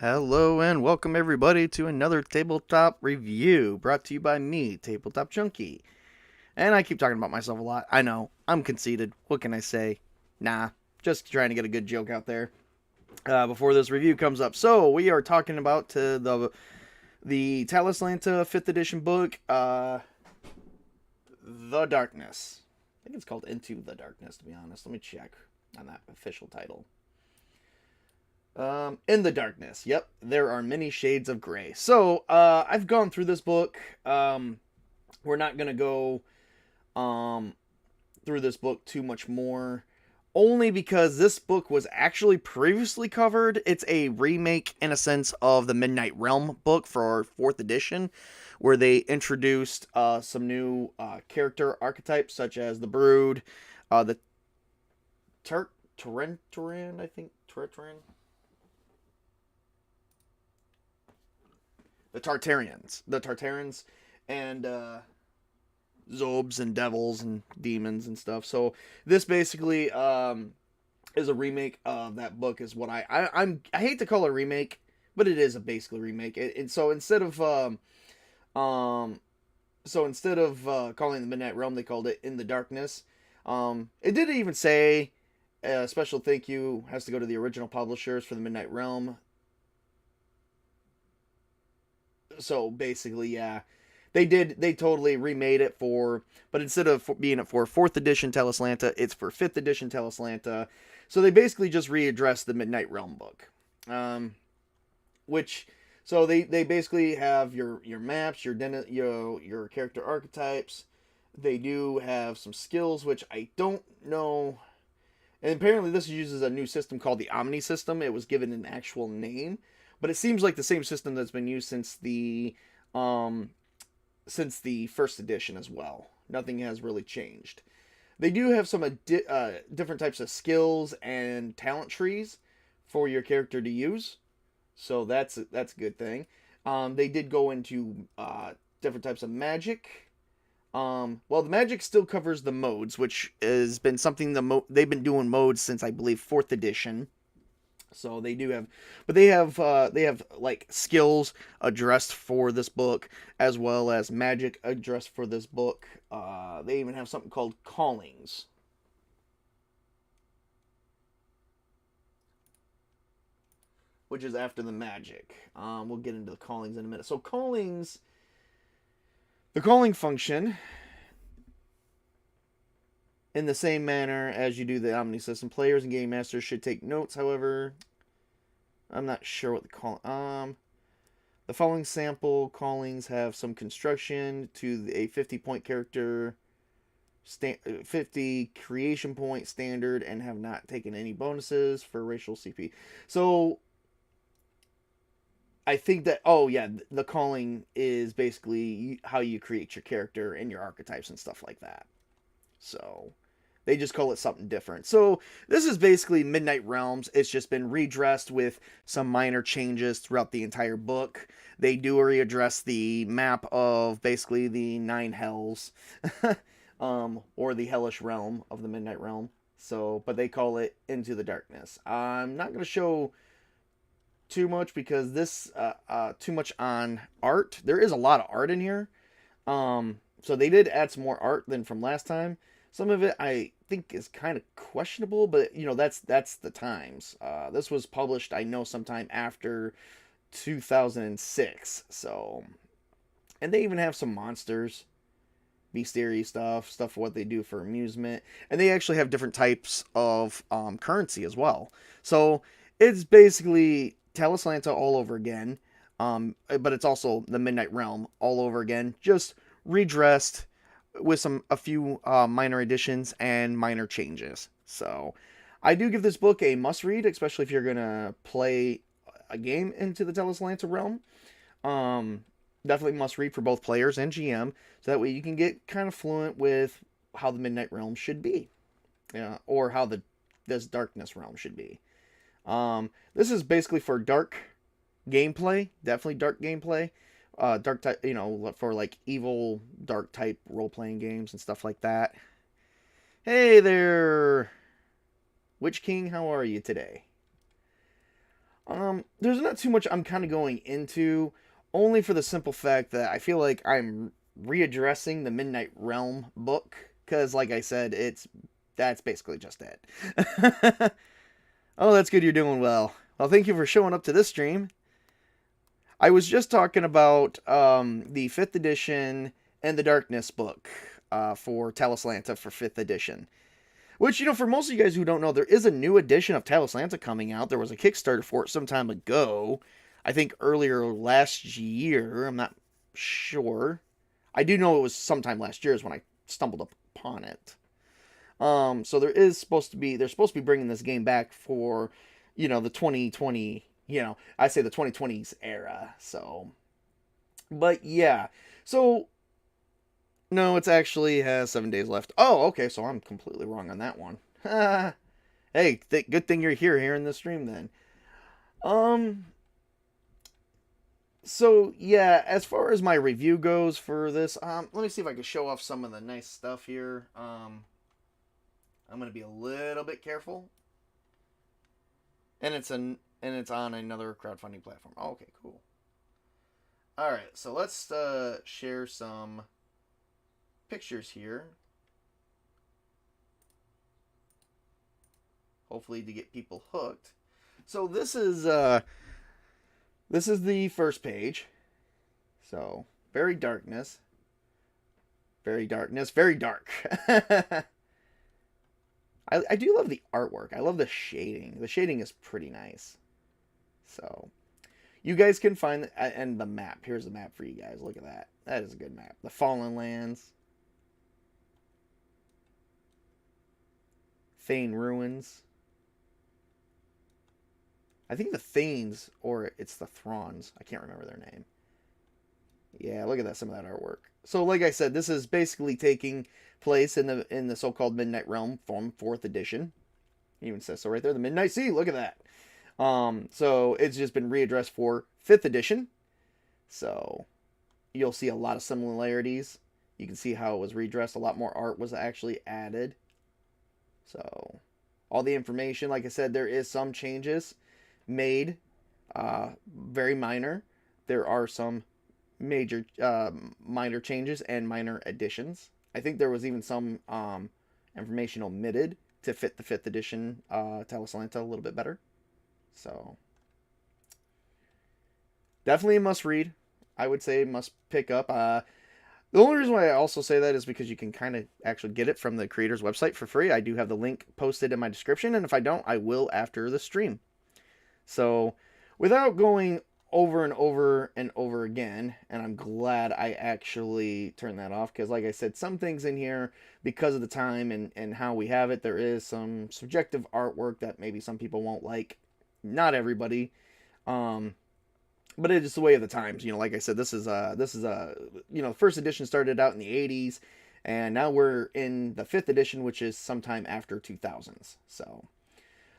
Hello and welcome everybody to another tabletop review brought to you by me, Tabletop Junkie. And I keep talking about myself a lot. I know, I'm conceited. What can I say? Nah, just trying to get a good joke out there before this review comes up. So we are talking about the Talislanta 5th edition book, The Darkness. I think it's called Into the Darkness, to be honest. Let me check on that official title. In the Darkness. Yep, there are many shades of gray. So, I've gone through this book. We're not gonna go um through this book too much more, only because this book was actually previously covered. It's a remake, in a sense, of the Midnight Realm book for 4th edition, where they introduced some new character archetypes such as the Brood, the Tarenturan, I think Tarenturan, the Tartarians, and Zobes and devils and demons and stuff. So this basically is a remake of that book. Is what I hate to call it a remake, but it is a basically remake. And so um instead of calling the Midnight Realm, they called it In the Darkness. It didn't even say a special thank you has to go to the original publishers for the Midnight Realm. So basically, yeah, they totally remade it for, but instead of being it for 4th edition Talislanta, it's for 5th edition Talislanta. So they basically just readdressed the Midnight Realm book. um which so they basically have your maps, your character archetypes. They do have some skills, which I don't know. And apparently this uses a new system called the Omni system. It was given an actual name, but it seems like the same system that's been used um since the 1st edition as well. Nothing has really changed. They do have some different types of skills and talent trees for your character to use, so that's a good thing. They did go into different types of magic. Well, the magic still covers the modes, which has been something they've been doing modes since, I believe, 4th edition. So they do have, but they have like skills addressed for this book, as well as magic addressed for this book. They even have something called callings, which is after the magic. We'll get into the callings in a minute. So callings, the calling function, in the same manner as you do the Omni system, players and game masters should take notes. However, I'm not sure what the call. The following sample callings have some construction to a 50-point character, 50 creation point standard, and have not taken any bonuses for racial CP. So I think that, oh yeah, the calling is basically how you create your character and your archetypes and stuff like that. So they just call it something different. So this is basically Midnight Realms. It's just been redressed with some minor changes throughout the entire book. They do readdress the map of basically the 9 hells, or the hellish realm of the Midnight Realm. So, but they call it Into the Darkness. I'm not going to show too much because this too much on art. There is a lot of art in here. So they did add some more art than from last time. Some of it I think is kind of questionable, but that's the times. This was published, I know, sometime after 2006. So, and they even have some monsters, bestiary stuff what they do for amusement, and they actually have different types of currency as well. So it's basically Talislanta all over again, but it's also the Midnight Realm all over again, just redressed with a few minor additions and minor changes. So I do give this book a must read, especially if you're gonna play a game into the Talislanta realm. Um, Definitely must read for both players and GM, so that way you can get kind of fluent with how the Midnight Realm should be, or how this Darkness Realm should be. This is basically for dark gameplay, definitely dark gameplay. Dark type, for like evil dark type role playing games and stuff like that. Hey there, Witch King, how are you today? There's not too much I'm kind of going into, only for the simple fact that I feel like I'm readdressing the Midnight Realm book, because, like I said, that's basically just it. Oh, that's good. You're doing well. Well, thank you for showing up to this stream. I was just talking about the 5th edition and the Darkness book for Talislanta for 5th edition. Which, for most of you guys who don't know, there is a new edition of Talislanta coming out. There was a Kickstarter for it some time ago. I think earlier last year. I'm not sure. I do know it was sometime last year is when I stumbled upon it. So they're supposed to be bringing this game back for, the 2020, I say the 2020s era. So, but yeah. So, no, it's actually has 7 days left. Oh, okay, so I'm completely wrong on that one. Hey, good thing you're here in the stream then. So yeah, as far as my review goes for this, let me see if I can show off some of the nice stuff here. I'm gonna be a little bit careful, and it's on another crowdfunding platform. Oh, okay, cool. All right, so let's share some pictures here. Hopefully to get people hooked. So this is the first page. So very dark. I do love the artwork. I love the shading. The shading is pretty nice. So you guys can find and the map. Here's the map for you guys. Look at that. That is a good map. The Fallen Lands. Thane Ruins. I think the Thanes, or it's the Throns. I can't remember their name. Yeah, look at that. Some of that artwork. So, like I said, this is basically taking place in the so-called Midnight Realm from 4th edition. It even says so right there. The Midnight Sea. Look at that. So it's just been readdressed for 5th edition. So you'll see a lot of similarities. You can see how it was redressed. A lot more art was actually added. So all the information, like I said, there is some changes made, very minor. There are some major minor changes and minor additions. I think there was even some information omitted to fit the 5th edition Talislanta a little bit better. So definitely a must read. I would say must pick up. The only reason why I also say that is because you can kind of actually get it from the creator's website for free. I do have the link posted in my description, and if I don't, I will after the stream. So without going over and over and over again, and I'm glad I actually turned that off, because like I said, some things in here, because of the time and how we have it, there is some subjective artwork that maybe some people won't like. Not everybody. But it is the way of the times. Like I said, this is first edition started out in the 80s, and now we're in the 5th edition, which is sometime after 2000s. So,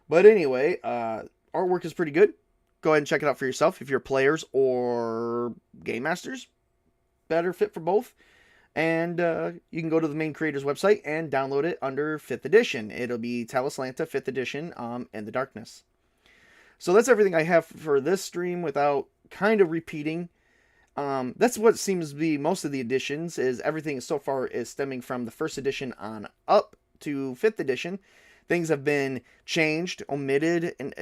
but anyway, artwork is pretty good. Go ahead and check it out for yourself if you're players or game masters. Better fit for both. And you can go to the main creator's website and download it under 5th edition. It'll be Talislanta 5th edition and the Darkness. So that's everything I have for this stream without kind of repeating. That's what seems to be most of the editions, is everything so far is stemming from the 1st edition on up to 5th edition. Things have been changed, omitted, and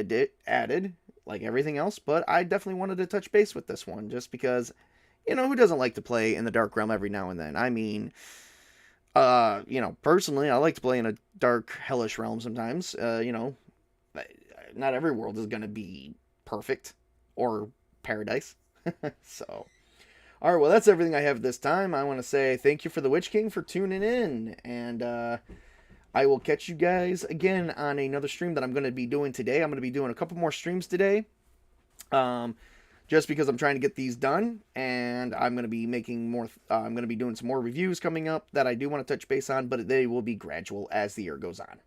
added, like everything else, but I definitely wanted to touch base with this one, just because, who doesn't like to play in the Dark Realm every now and then? I mean, personally, I like to play in a dark, hellish realm sometimes. Not every world is going to be perfect or paradise. So, all right, well, that's everything I have this time. I want to say thank you for the Witch King for tuning in, and I will catch you guys again on another stream that I'm going to be doing today. I'm going to be doing a couple more streams today, just because I'm trying to get these done, and I'm going to be making more. I'm going to be doing some more reviews coming up that I do want to touch base on, but they will be gradual as the year goes on.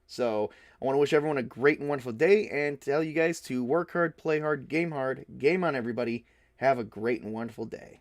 So I want to wish everyone a great and wonderful day, and tell you guys to work hard, play hard, game on, everybody. Have a great and wonderful day.